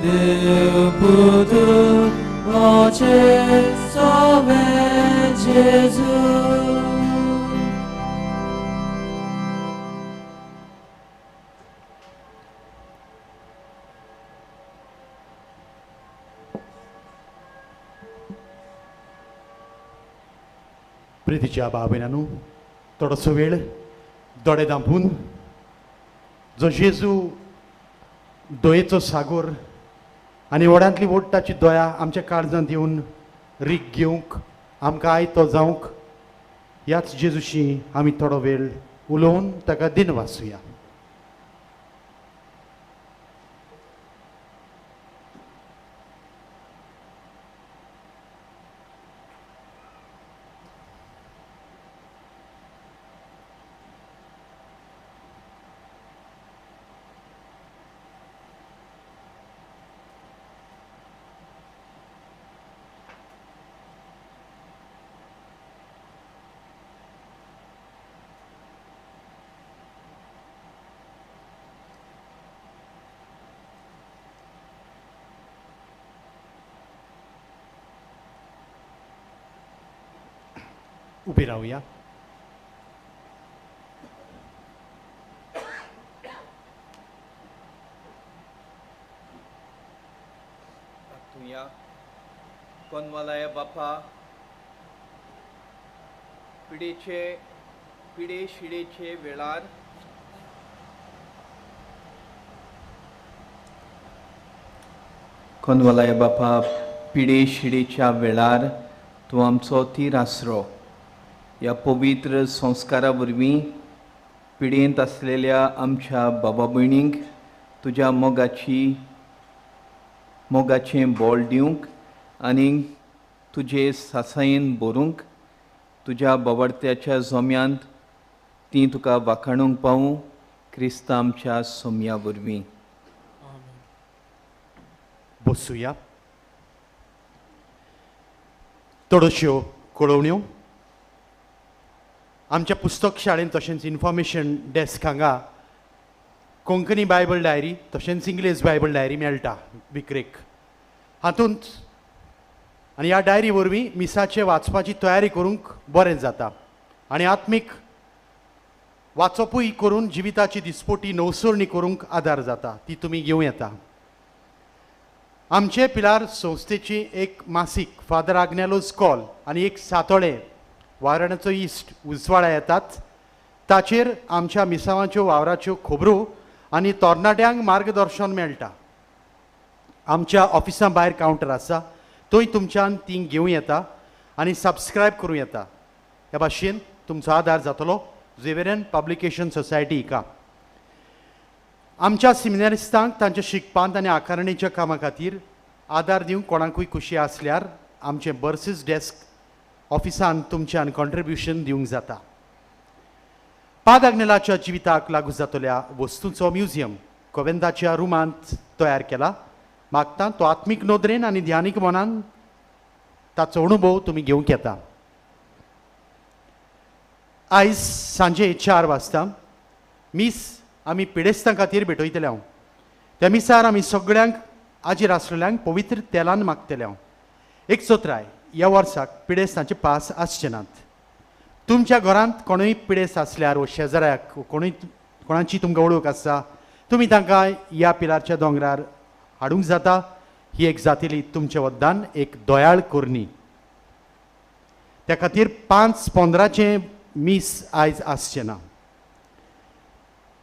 देव पुत्र Oče sove Jezu. प्रितीच्या भाव भयणांनो, थोडोसो वेळ दोळे धांपून जो जेजू दोयेचो सागोर आनी व्हडांतली व्हड ताची दोया आमच्या काळजांत येवन रीग घेवंक आमकां आयतो जावंक ह्याच जेजूशी आमी थोडो वेळ उलोवन ताका दिन वाचुया. उबे रावया. तुया कोनवालाय बापा पिडे शिडेचे वेळार कोनवालाय बापा पिडे शिडेच्या वेळार तूं आमचो तीर आसरो. ह्या पवित्र संस्कारा वरवीं पिडेंत आसलेल्या आमच्या बाबा भयणींक तुज्या मोगाचें बोल दिवंक आनी तुजे सासायेन भरूंक तुज्या बाबडत्याच्या जोम्यांत ती तुका वाखाणूंक पावूं क्रिस्तां आमच्या सोम्या वरवीं. बसूया. थोड्योश्यो कळवण्यो. आमच्या पुस्तक शाळेंत तशेंच इन्फॉर्मेशन डेस्क हांगा कोंकणी बायबल डायरी तशेंच इंग्लीश बायबल डायरी मेळटा विक्रेक. हातूंत आनी ह्या डायरी वरवीं मिसाचे वाचपाची तयारी करूंक बरें जाता आनी आत्मीक वाचपूय करून जिविताची दिसपोटी नवसरणी करूंक आदार जाता. ती तुमी घेवं येता. आमचे पिलार संस्थेची एक मासीक फादर आग्नेलोज कॉल आनी एक सातोळे वारणाचो इश्ट उजवाडा येतात. ताचेर आमच्या मिसावांच्यो वावराच्यो खबरो आनी तरणाट्यांक मार्गदर्शन मेळटा. आमच्या ऑफिसां भायर कावंटर आसा, थंय तुमच्यान ती घेवं येता आनी सबस्क्रायब करूं येता. ह्या भाशेन तुमचो आदार जातलो झेवेरियन पब्लिकेशन सोसायटी हिका. आमच्या सिमिनारिस्तांक तांच्या शिकपांत आनी आकारणीच्या कामा खातीर आदार दिवंक कोणाकूय खुशी आसल्यार आमचें बर्सीस डेस्क ऑफिसान तुमच्यान कॉन्ट्रिब्युशन दिवंक जाता. पाद आग्नेलाच्या जिविताक लागू जातल्या वस्तूंचो म्युजियम कोवेंदाच्या रुमांत तयार केला. मागता तो आत्मीक नोदरेन आनी ध्यानीक मनान ताचो अणुभव तुमी घेवंक येता. आयज सांजे 4 वाजता मीस आमी पिडेस्तां खातीर भेटयतले. हांव त्या मिसार आमी सगळ्यांक आजीर आसलेल्यांक पवित्र तेलान मागतले. हांव एक सोत्राय ह्या वर्साक पिडेस्तांचे पास आसचे नात. तुमच्या घरांत कोणूय पिडेस्त आसल्यार व शेजाऱ्याक कोणाची तुमकां वळख आसा तुमी तांकां ह्या पिलारच्या दोंगरार हाडूंक जाता. ही एक जातली तुमच्या वद्दान एक दोयाळ कोरणी. त्या खातीर 5-15 मीस आयज आसचे ना.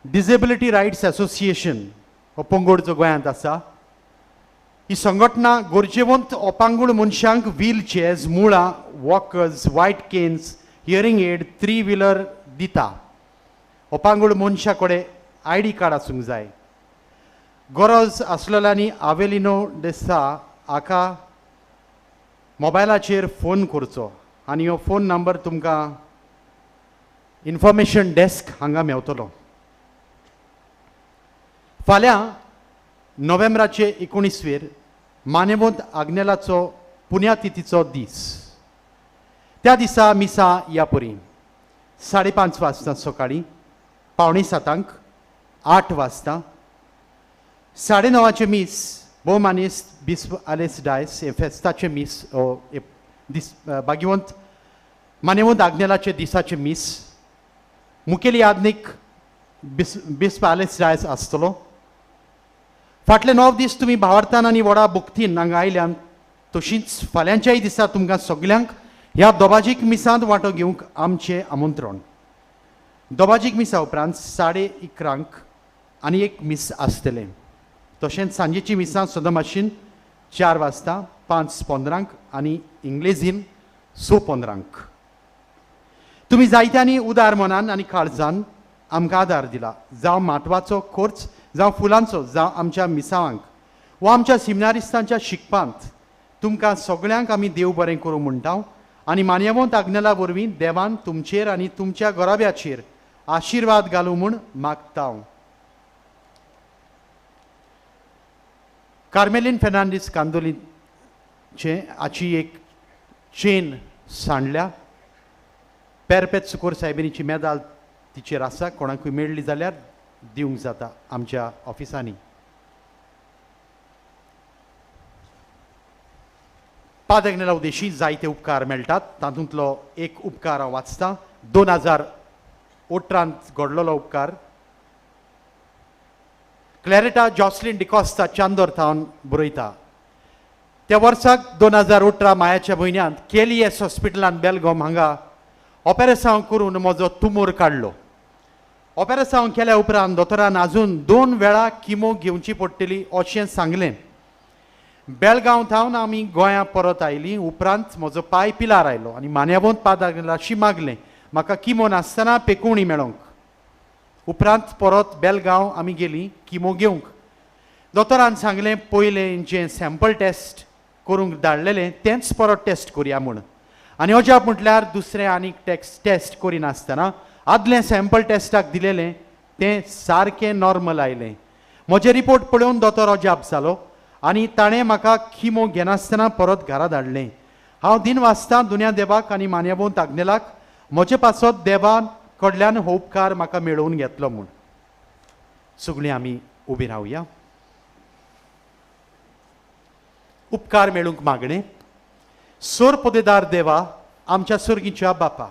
डिसेबिलिटी रायट्स असोसिएशन हो पंगड जो गोंयांत आसा ही संघटना गरजेवंत अपांगूळ मनशांक व्हील चेअर्स, मुळां, वॉकर्स, वायट केन्स, हियरिंग एड, 3 व्हिलर दिता. अपांगूळ मनशा कडेन ID कार्ड आसूंक जाय. गरज आसलेल्यांनी आवेलिनो डेसा हाका मोबायलाचेर फोन करचो आनी हो फोन नंबर तुमकां इन्फॉर्मेशन डेस्क हांगा मेवतलो. फाल्यां नोव्हेंबराचे 19 मानेवंत आग्नेलाचो पुण्यातिथीचो दीस. त्या दिसा मिसा ह्या परी 5:30 वाजता सकाळीं, 6:45 8 वाजता, 9:30 मीस भोवमानीस बिस्प आलेस डायस हे फेस्ताचे मीस दीस भाग्यवंत मानेवंत आग्नेलाचे दिसाचे मीस मुखेली यादनीक बिस्प आलेस डायस आसतलो. फाटले 9 दीस तुमी भावार्थान आनी व्हडा भुक्तीन हांगा आयल्यान तशींच फाल्यांच्याय दिसा तुमकां सगल्यांक ह्या दोबाजीक मिसांत वांटो घेवंक आमचें आमंत्रण. दोबाजीक मिसा उपरांत 11:30 आनी एक मीस आसतलें. तशेंच सांजेची मिसां सदमाशीन 4 वाजता 5:15 आनी इंग्लेजीन 6:15. तुमी जायत्यांनी उदार मनान आनी काळजान आमकां आदार दिला. जावं माटवाचो खर्च, जावं फुलांचो, जावं आमच्या मिसावांक वा आमच्या सिमिनारिस्तांच्या शिकपांत तुमकां सगळ्यांक आमी देव बरें करूं म्हणटा आनी मान्यवंत आग्नेला वरवीं देवान तुमचेर आनी तुमच्या घराब्याचेर आशिर्वाद घालूं म्हूण मागता. कार्मेलीन फेर्नांडीस कांदोलीचे हाची एक चेन सांडल्या. पेरपेत सुकोर सायबिनीची मेदाल तिचेर आसा. कोणाकूय मेळ्ळी जाल्यार दिवंक जाता आमच्या ऑफिसांनी. पाद आग्नेला उदेशी जायते उपकार मेळटात. तातूंतलो एक उपकार हांव वाचतां. 2018 घडलेलो उपकार. क्लॅरिटा जॉसलिन डिकॉस्ता चांदोर बरयता. त्या वर्साक 2018 मायाच्या म्हयन्यांत केलीएस हॉस्पिटलांत बेलगाम हांगा ऑपेरेसांव करून म्हजो तुमोर काडलो. ऑपेरेसांव केल्या उपरांत दोतोरान आजून 2 वेळा किमो घेवची पडटली अशें सांगलें. बेलगांव थावन आमी गोंया परत आयलीं. उपरांत म्हजो पांय पिलार आयलो आनी मान्यवंत पादाग्नेलाशी मागलें म्हाका किमो नासतना पेकुणी मेळोंक. उपरांत परत बेलगांव आमी गेलीं किमो घेवंक. दोतोरान सांगलें पयलें जें सॅम्पल टेस्ट करूंक धाडलेलें तेंच परत टेस्ट करया म्हूण. आनी अजाप म्हटल्यार दुसरें आनीक टेस्ट करिनासतना आदलें सॅम्पल टेस्टाक दिलेलें तें सारकें नॉर्मल आयलें. म्हजे रिपोर्ट पळोवन दोतोर अजाप जालो आनी ताणें म्हाका किमो घेनासतना परत घरा धाडलें. हांव दिन वाचतां दुनिया देवाक आनी मान्यवंत आग्नेलाक म्हजे पासत देवान कडल्यान हो उपकार म्हाका मेळोवन घेतलो म्हूण. सगळीं आमी उबीं रावया. उपकार मेळूंक मागणें. सोर पोदेदार देवा, आमच्या सर्गीच्या बापा,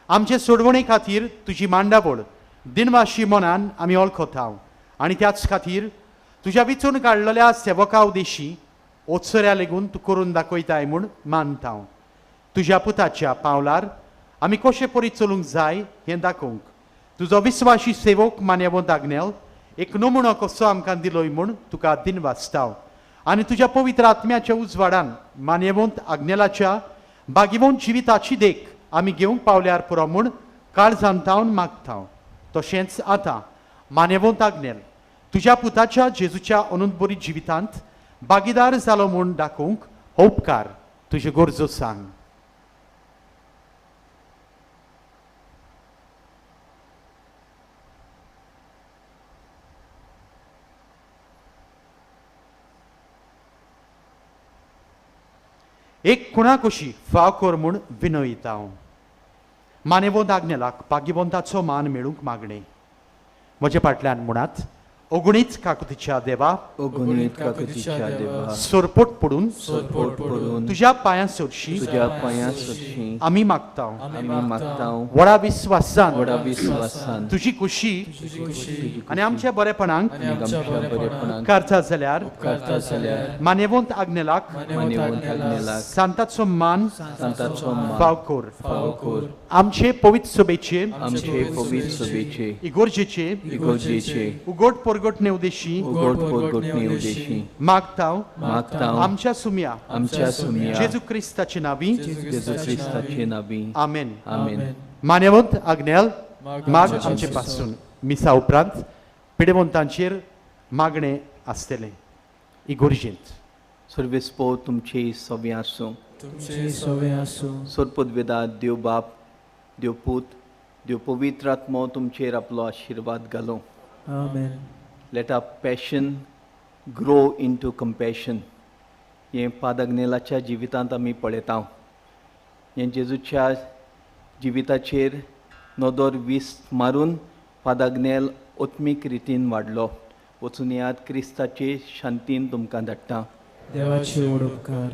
आमचे सोडवणे खातीर तुजी मांडावळ दिनवाशी मनान आमी वळखता आनी त्याच खातीर तुज्या विचून काडलेल्या सेवका उदेशी ओत्सऱ्या लेगून तूं करून दाखयताय म्हूण मानता. तुज्या पुताच्या पावलार आमी कशे परी चलूंक जाय हें दाखोवंक तुजो विस्वाशी सेवक मान्यवंत आग्नेल एक नमुनो कसो आमकां दिलोय म्हूण तुका दिन वाचता. आनी तुज्या पवित्र आत्म्याच्या उजवाडान मान्यवंत आग्नेलाच्या बागिवंत जिविताची देख आमी घेवंक पावल्यार पुरो म्हूण काळजान तावन मागता. तशेंच आतां मान्यवंत आग्नेल तुज्या पुताच्या जेजूच्या अनंत जिवितांत भागीदार जालो म्हूण दाखोवंक हो उपकार तुजे गरजो सांग. एक कुणा कशी फाव कर म्हूण विनयता. मानेवंत आग्नेलाक भाग्यवंताचो मान मेळूंक मागणें. म्हजे फाटल्यान म्हणात. अगणीत काकुतीच्या देवा, अगणीत काकुतीच्या देवा, सोरपोट पडून तुज्या पांयां सरशी तुज्या पांयां सरशी आमी मागता. व्हडा विस्वासान तुजी खुशी आनी आमच्या बरेपणांक उपकारता जाल्यार मानेवंत आग्नेलाक सांताचो मान फाव कर. आमचे पवित्र सभेचे इगोर्जेचे उगड परगटणे उदेशी मागता आमच्या सुम्या जेजू क्रिस्ताचे नावी आमेन. मान्यवंत आग्नेल माग आमचे पासून मिसा उपरांत पिडेवंतांचेर मागणें आसतलें. इगोर्जेंत सर्वेस्पो तुमची सवी आसूं. सोरपदवेदा देव बाप, देव पूत, देव पवित्र आत्मो तुमचेर आपलो आशिर्वाद घालो. Amen. Let our passion grow into compassion. हें पादाग्नेलाच्या जिवितांत आमी पळयता. हें जेजूच्या जिविताचेर नदर वीस मारून पादाग्नेल ओत्मीक रितीन वाडलो. वचून यात क्रिस्ताचे शांतीन तुमकां धाडटा. देवाचे व्हड उपकार.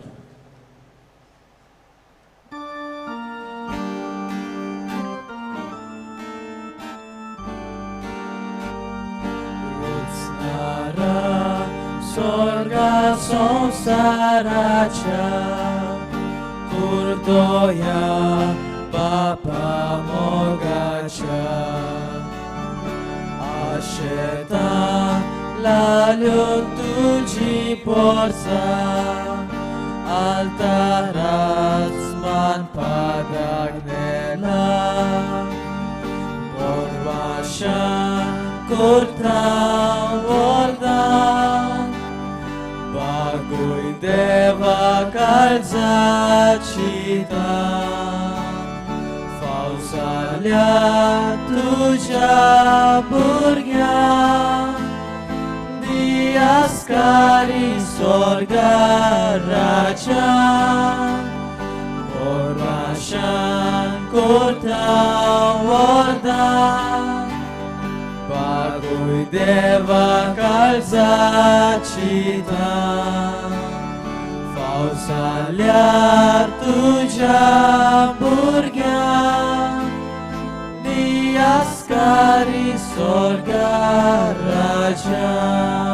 Sorga संसाराच्या कुर्दोया बापा मोगाच्या आशेता लाल्यो तुझी Porsa altaraz man pagagnela porvasha kurta voldan baguj deva kalzacita fausalia tuja burgia diaskari sorga raja porvashan kurta voldan baguj deva kalzacita fausalia tuja burgia diaskari sorga raja.